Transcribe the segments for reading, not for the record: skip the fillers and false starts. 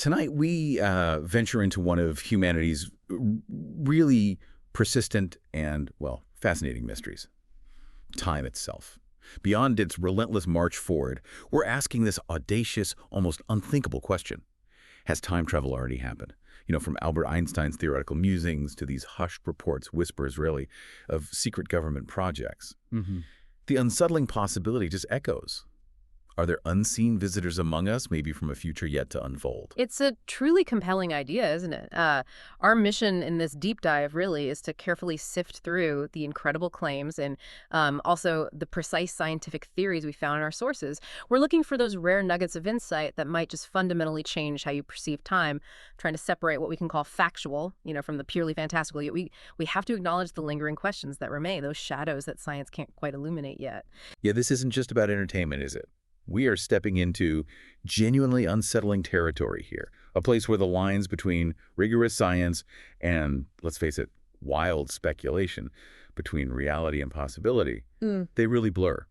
Tonight, we venture into one of humanity's really persistent and, well, fascinating mysteries: time itself. Beyond its relentless march forward, we're asking this audacious, almost unthinkable question. Has time travel already happened? From Albert Einstein's theoretical musings to these hushed reports, whispers really, of secret government projects. The unsettling possibility just echoes. Are there unseen visitors among us, maybe from a future yet to unfold? It's a truly compelling idea, isn't it? Our mission in this deep dive really is to carefully sift through the incredible claims and also the precise scientific theories we found in our sources. We're looking for those rare nuggets of insight that might just fundamentally change how you perceive time, trying to separate what we can call factual, from the purely fantastical. Yet we have to acknowledge the lingering questions that remain, those shadows that science can't quite illuminate yet. Yeah, this isn't just about entertainment, is it? We are stepping into genuinely unsettling territory here, a place where the lines between rigorous science and, let's face it, wild speculation, between reality and possibility, they really blur.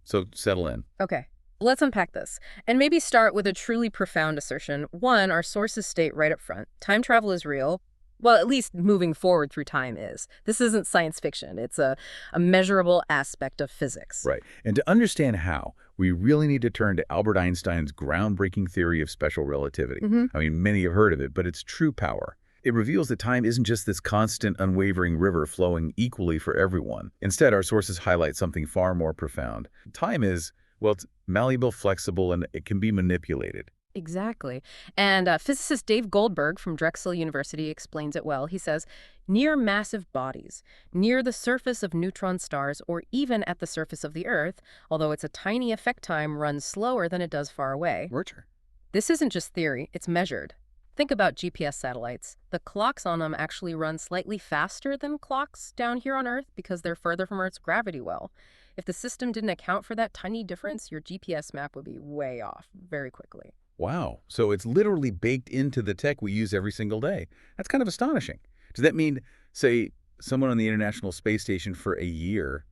So settle in. Okay, let's unpack this, and maybe start with a truly profound assertion. One, our sources state right up front, time travel is real. Well, at least moving forward through time is. This isn't science fiction. It's a measurable aspect of physics. Right. And to understand how, we really need to turn to Albert Einstein's groundbreaking theory of special relativity. I mean, many have heard of it, but its true power. It reveals that time isn't just this constant, unwavering river flowing equally for everyone. Instead, our sources highlight something far more profound. Time is, well, it's malleable, flexible, and it can be manipulated. Exactly. And physicist Dave Goldberg from Drexel University explains it well. He says, near massive bodies, near the surface of neutron stars, or even at the surface of the Earth, although it's a tiny effect, time runs slower than it does far away. Roger. This isn't just theory, it's measured. Think about GPS satellites. The clocks on them actually run slightly faster than clocks down here on Earth because they're further from Earth's gravity well. If the system didn't account for that tiny difference, your GPS map would be way off very quickly. Wow. So it's literally baked into the tech we use every single day. That's kind of astonishing. Does that mean, say, someone on the International Space Station for a year,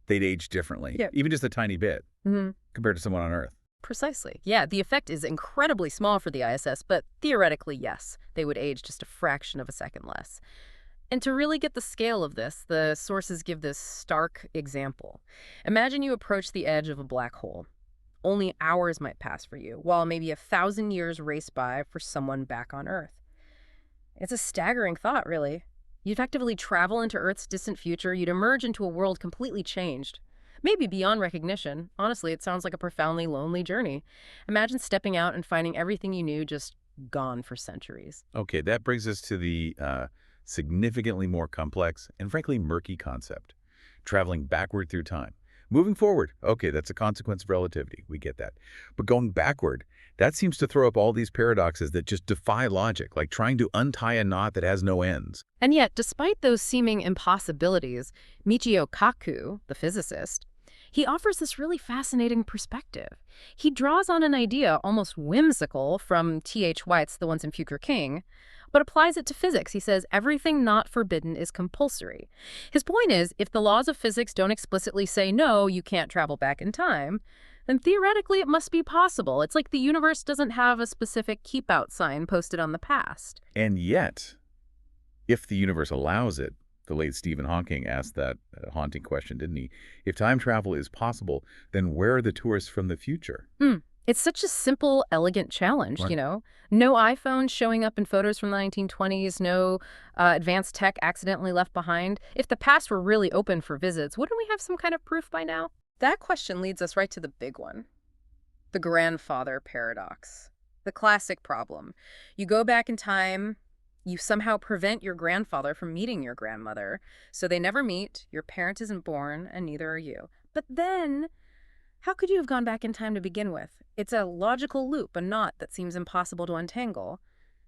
they'd age differently? Yeah. Even just a tiny bit compared to someone on Earth? Precisely. Yeah, the effect is incredibly small for the ISS, but theoretically, yes, they would age just a fraction of a second less. And to really get the scale of this, the sources give this stark example. Imagine you approach the edge of a black hole. Only hours might pass for you, while maybe 1,000 years race by for someone back on Earth. It's a staggering thought, really. You'd effectively travel into Earth's distant future. You'd emerge into a world completely changed. Maybe beyond recognition. Honestly, it sounds like a profoundly lonely journey. Imagine stepping out and finding everything you knew just gone for centuries. Okay, that brings us to the significantly more complex and frankly murky concept: traveling backward through time. Moving forward, okay, that's a consequence of relativity. We get that. But going backward, that seems to throw up all these paradoxes that just defy logic, like trying to untie a knot that has no ends. And yet, despite those seeming impossibilities, Michio Kaku, the physicist, he offers this really fascinating perspective. He draws on an idea almost whimsical from T.H. White's The Once and Future King, but applies it to physics. He says everything not forbidden is compulsory. His point is, if the laws of physics don't explicitly say, no, you can't travel back in time, then theoretically it must be possible. It's like the universe doesn't have a specific keep-out sign posted on the past. And yet, if the universe allows it, the late Stephen Hawking asked that haunting question, didn't he? If time travel is possible, then where are the tourists from the future? It's such a simple, elegant challenge, Right. No iPhones showing up in photos from the 1920s, no advanced tech accidentally left behind. If the past were really open for visits, wouldn't we have some kind of proof by now? That question leads us right to the big one. The grandfather paradox. The classic problem. You go back in time, you somehow prevent your grandfather from meeting your grandmother, so they never meet, your parent isn't born, and neither are you. But then, how could you have gone back in time to begin with? It's a logical loop, a knot that seems impossible to untangle.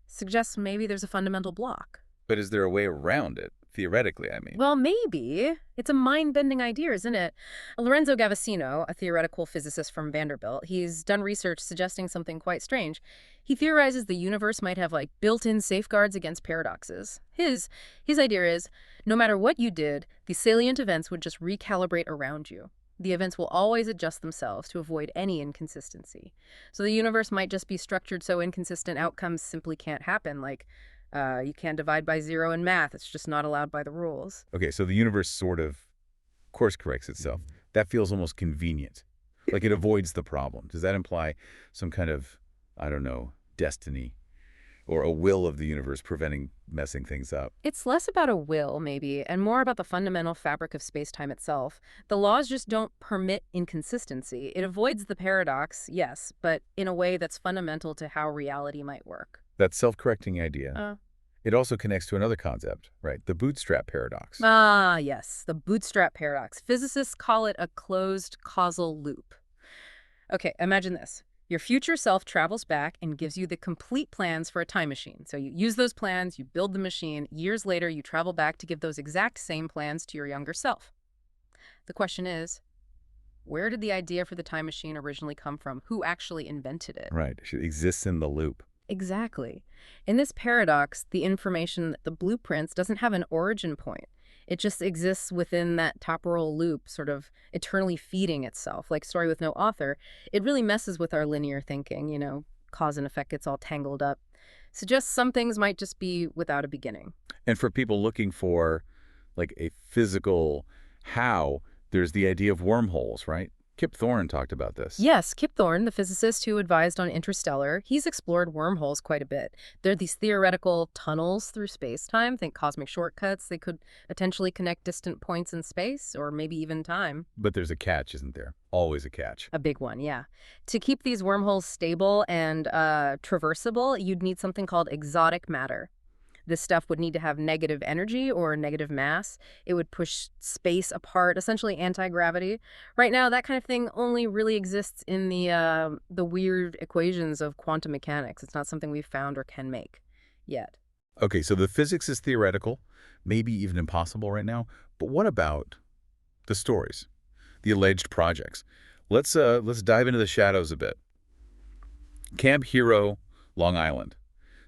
Suggests maybe there's a fundamental block. But is there a way around it? Theoretically, I mean. Well, maybe. It's a mind-bending idea, isn't it? Lorenzo Gavesino, a theoretical physicist from Vanderbilt, he's done research suggesting something quite strange. He theorizes the universe might have, built-in safeguards against paradoxes. His idea is, no matter what you did, the salient events would just recalibrate around you. The events will always adjust themselves to avoid any inconsistency. So the universe might just be structured so inconsistent outcomes simply can't happen, like you can't divide by zero in math. It's just not allowed by the rules. Okay, so the universe sort of course corrects itself. That feels almost convenient, like it avoids the problem. Does that imply some kind of, I don't know, destiny or a will of the universe preventing messing things up? It's less about a will, maybe, and more about the fundamental fabric of space-time itself. The laws just don't permit inconsistency. It avoids the paradox, yes, but in a way that's fundamental to how reality might work. That self-correcting idea. Uh, It also connects to another concept, right? The bootstrap paradox. yes, the bootstrap paradox. Physicists call it a closed causal loop. Okay, imagine this. Your future self travels back and gives you the complete plans for a time machine. So you use those plans, you build the machine. Years later, you travel back to give those exact same plans to your younger self. The question is, where did the idea for the time machine originally come from? Who actually invented it? Right. It exists in the loop. Exactly. In this paradox, the information, the blueprints, doesn't have an origin point. It just exists within that temporal loop, sort of eternally feeding itself, like Story with No Author. It really messes with our linear thinking, cause and effect gets all tangled up. Suggests some things might just be without a beginning. And for people looking for like a physical how, there's the idea of wormholes, right? Kip Thorne talked about this. Yes, Kip Thorne, the physicist who advised on Interstellar, he's explored wormholes quite a bit. They're these theoretical tunnels through space-time. Think cosmic shortcuts. They could potentially connect distant points in space, or maybe even time. But there's a catch, isn't there? Always a catch. A big one, yeah. To keep these wormholes stable and traversable, you'd need something called exotic matter. This stuff would need to have negative energy or negative mass. It would push space apart, essentially anti-gravity. Right now, that kind of thing only really exists in the weird equations of quantum mechanics. It's not something we've found or can make yet. Okay, so the physics is theoretical, maybe even impossible right now. But what about the stories, the alleged projects? Let's dive into the shadows a bit. Camp Hero, Long Island.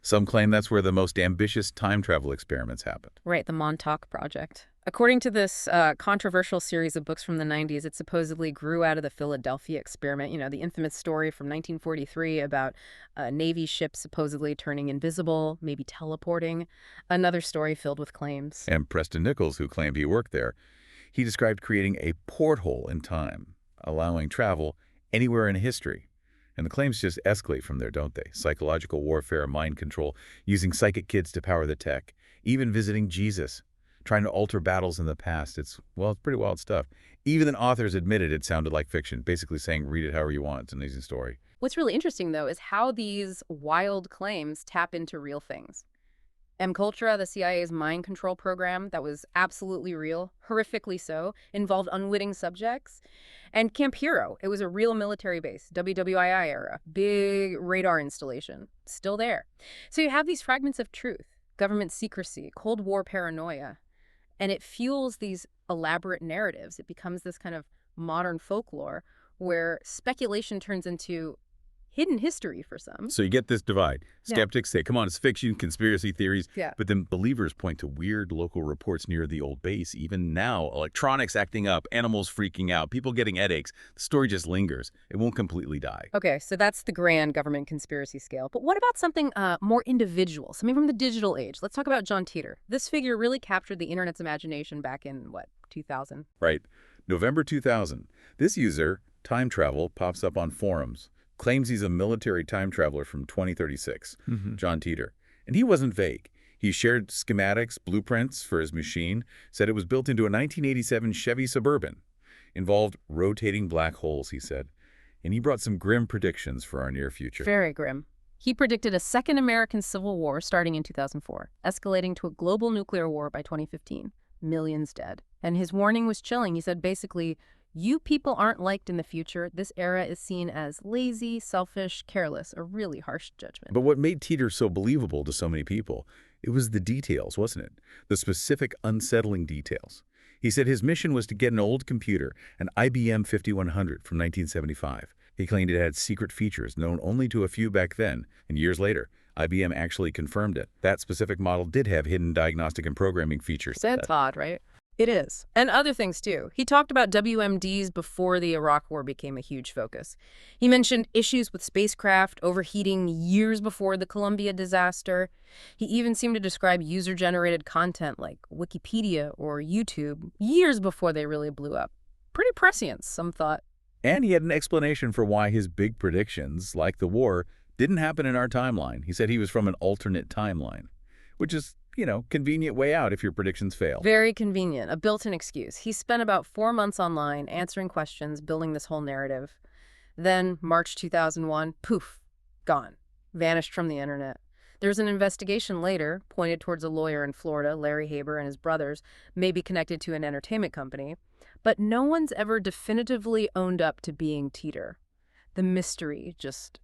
Some claim that's where the most ambitious time travel experiments happened. Right, the Montauk Project. According to this controversial series of books from the 90s, it supposedly grew out of the Philadelphia experiment, the infamous story from 1943 about a Navy ship supposedly turning invisible, maybe teleporting. Another story filled with claims. And Preston Nichols, who claimed he worked there, he described creating a porthole in time, allowing travel anywhere in history. And the claims just escalate from there, don't they? Psychological warfare, mind control, using psychic kids to power the tech, even visiting Jesus, trying to alter battles in the past. It's pretty wild stuff. Even the authors admitted it sounded like fiction, basically saying, read it however you want. It's an amazing story. What's really interesting, though, is how these wild claims tap into real things. MKUltra, the CIA's mind control program that was absolutely real, horrifically so, involved unwitting subjects. And Camp Hero, it was a real military base, WWII era, big radar installation, still there. So you have these fragments of truth, government secrecy, Cold War paranoia, and it fuels these elaborate narratives. It becomes this kind of modern folklore where speculation turns into hidden history for some. So you get this divide. Yeah. Skeptics say, come on, it's fiction, conspiracy theories. Yeah. But then believers point to weird local reports near the old base. Even now, electronics acting up, animals freaking out, people getting headaches. The story just lingers. It won't completely die. Okay, so that's the grand government conspiracy scale. But what about something more individual, something from the digital age? Let's talk about John Titor. This figure really captured the internet's imagination back in, 2000? Right. November 2000. This user, Time Travel, pops up on forums. Claims he's a military time traveler from 2036, John Titor. And he wasn't vague. He shared schematics, blueprints for his machine, said it was built into a 1987 Chevy Suburban. Involved rotating black holes, he said. And he brought some grim predictions for our near future. Very grim. He predicted a second American Civil War starting in 2004, escalating to a global nuclear war by 2015. Millions dead. And his warning was chilling. He said basically, you people aren't liked in the future. This era is seen as lazy, selfish, careless, a really harsh judgment. But what made Titor so believable to so many people, it was the details, wasn't it? The specific, unsettling details. He said his mission was to get an old computer, an IBM 5100 from 1975. He claimed it had secret features known only to a few back then, and years later, IBM actually confirmed it. That specific model did have hidden diagnostic and programming features. That's odd, right? It is. And other things, too. He talked about WMDs before the Iraq War became a huge focus. He mentioned issues with spacecraft overheating years before the Columbia disaster. He even seemed to describe user-generated content like Wikipedia or YouTube years before they really blew up. Pretty prescient, some thought. And he had an explanation for why his big predictions, like the war, didn't happen in our timeline. He said he was from an alternate timeline, which is, convenient way out if your predictions fail. Very convenient, a built-in excuse. He spent about 4 months online answering questions, building this whole narrative. Then, March 2001, poof, gone. Vanished from the internet. There's an investigation later, pointed towards a lawyer in Florida, Larry Haber, and his brothers, maybe connected to an entertainment company. But no one's ever definitively owned up to being Teeter. The mystery just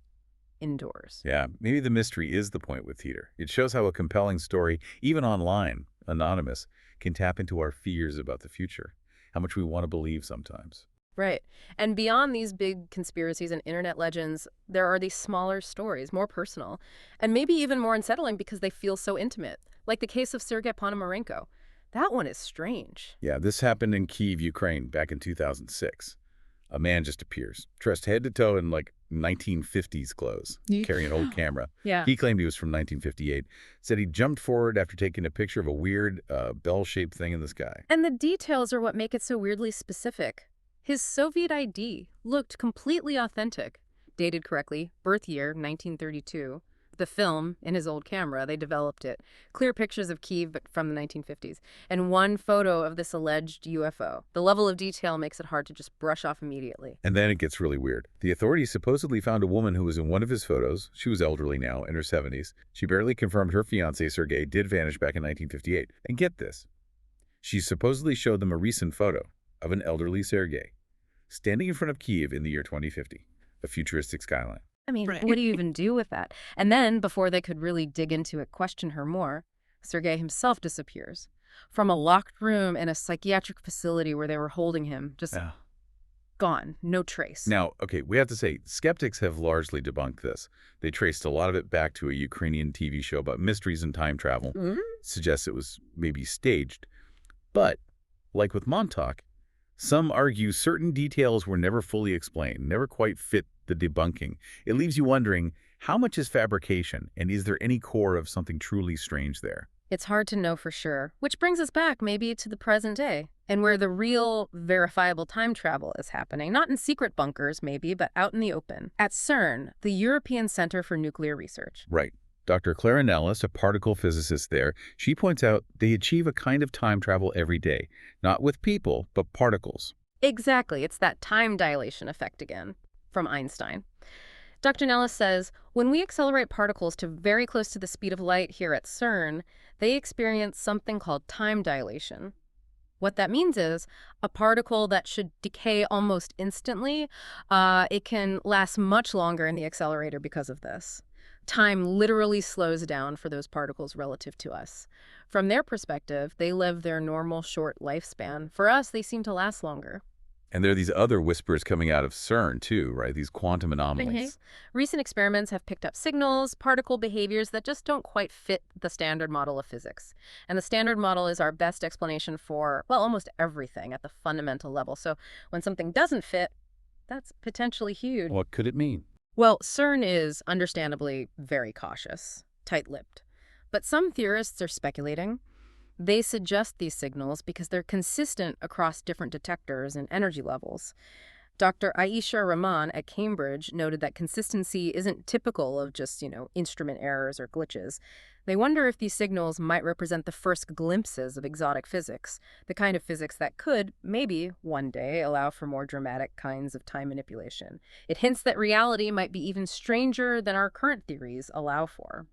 endures. Yeah, maybe the mystery is the point with theater. It shows how a compelling story, even online, anonymous, can tap into our fears about the future, how much we want to believe sometimes. Right. And beyond these big conspiracies and internet legends, there are these smaller stories, more personal, and maybe even more unsettling because they feel so intimate, like the case of Sergei Ponomarenko. That one is strange. Yeah, this happened in Kyiv, Ukraine, back in 2006. A man just appears, dressed head to toe in 1950s clothes, carrying an old camera. Yeah. He claimed he was from 1958, said he jumped forward after taking a picture of a weird bell-shaped thing in the sky. And the details are what make it so weirdly specific. His Soviet ID looked completely authentic, dated correctly, birth year 1932. The film, in his old camera, they developed it. Clear pictures of Kyiv from the 1950s. And one photo of this alleged UFO. The level of detail makes it hard to just brush off immediately. And then it gets really weird. The authorities supposedly found a woman who was in one of his photos. She was elderly now, in her 70s. She barely confirmed her fiancé, Sergei, did vanish back in 1958. And get this. She supposedly showed them a recent photo of an elderly Sergei standing in front of Kyiv in the year 2050, a futuristic skyline. I mean, Right. what do you even do with that? And then, before they could really dig into it, question her more, Sergei himself disappears. From a locked room in a psychiatric facility where they were holding him, just Yeah. gone, no trace. Now, okay, we have to say, skeptics have largely debunked this. They traced a lot of it back to a Ukrainian TV show about mysteries and time travel. Suggests it was maybe staged. But, like with Montauk, some argue certain details were never fully explained, never quite fit the debunking. It leaves you wondering, how much is fabrication, and is there any core of something truly strange there? It's hard to know for sure, which brings us back maybe to the present day, and where the real verifiable time travel is happening, not in secret bunkers maybe, but out in the open. At CERN, the European Center for Nuclear Research. Right. Dr. Clara Nellis, a particle physicist there, she points out they achieve a kind of time travel every day, not with people, but particles. Exactly, it's that time dilation effect again, from Einstein. Dr. Nellis says, when we accelerate particles to very close to the speed of light here at CERN, they experience something called time dilation. What that means is a particle that should decay almost instantly, it can last much longer in the accelerator because of this. Time literally slows down for those particles relative to us. From their perspective, they live their normal short lifespan. For us, they seem to last longer. And there are these other whispers coming out of CERN, too, right? These quantum anomalies. Recent experiments have picked up signals, particle behaviors that just don't quite fit the standard model of physics. And the standard model is our best explanation for, well, almost everything at the fundamental level. So when something doesn't fit, that's potentially huge. What could it mean? Well, CERN is understandably very cautious, tight-lipped. But some theorists are speculating. They suggest these signals because they're consistent across different detectors and energy levels. Dr. Aisha Rahman at Cambridge noted that consistency isn't typical of just, instrument errors or glitches. They wonder if these signals might represent the first glimpses of exotic physics, the kind of physics that could, maybe, one day allow for more dramatic kinds of time manipulation. It hints that reality might be even stranger than our current theories allow for.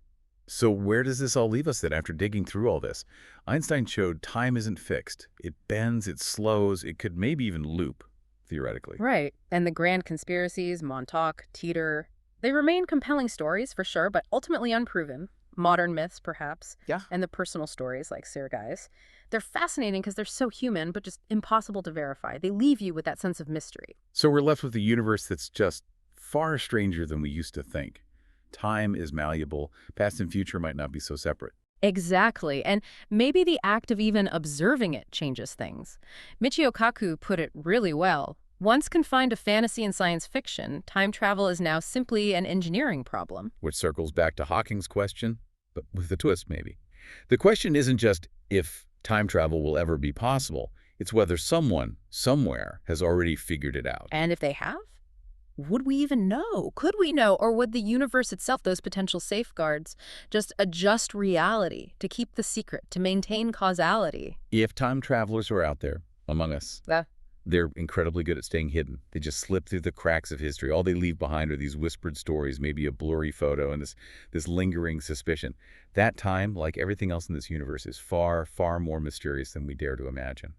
So where does this all leave us then after digging through all this? Einstein showed time isn't fixed. It bends, it slows, it could maybe even loop, theoretically. Right. And the grand conspiracies, Montauk, Teeter, they remain compelling stories for sure, but ultimately unproven. Modern myths, perhaps. Yeah. And the personal stories like Sergei's. They're fascinating because they're so human, but just impossible to verify. They leave you with that sense of mystery. So we're left with a universe that's just far stranger than we used to think. Time is malleable. Past and future might not be so separate. Exactly, and maybe the act of even observing it changes things. Michio Kaku put it really well. Once confined to fantasy and science fiction, time travel is now simply an engineering problem. Which circles back to Hawking's question, but with a twist maybe. The question isn't just if time travel will ever be possible, it's whether someone, somewhere, has already figured it out. And if they have? Would we even know? Could we know? Or would the universe itself, those potential safeguards, just adjust reality to keep the secret, to maintain causality? If time travelers are out there, among us, The they're incredibly good at staying hidden. They just slip through the cracks of history. All they leave behind are these whispered stories, maybe a blurry photo, and this lingering suspicion. That time, like everything else in this universe, is far, far more mysterious than we dare to imagine.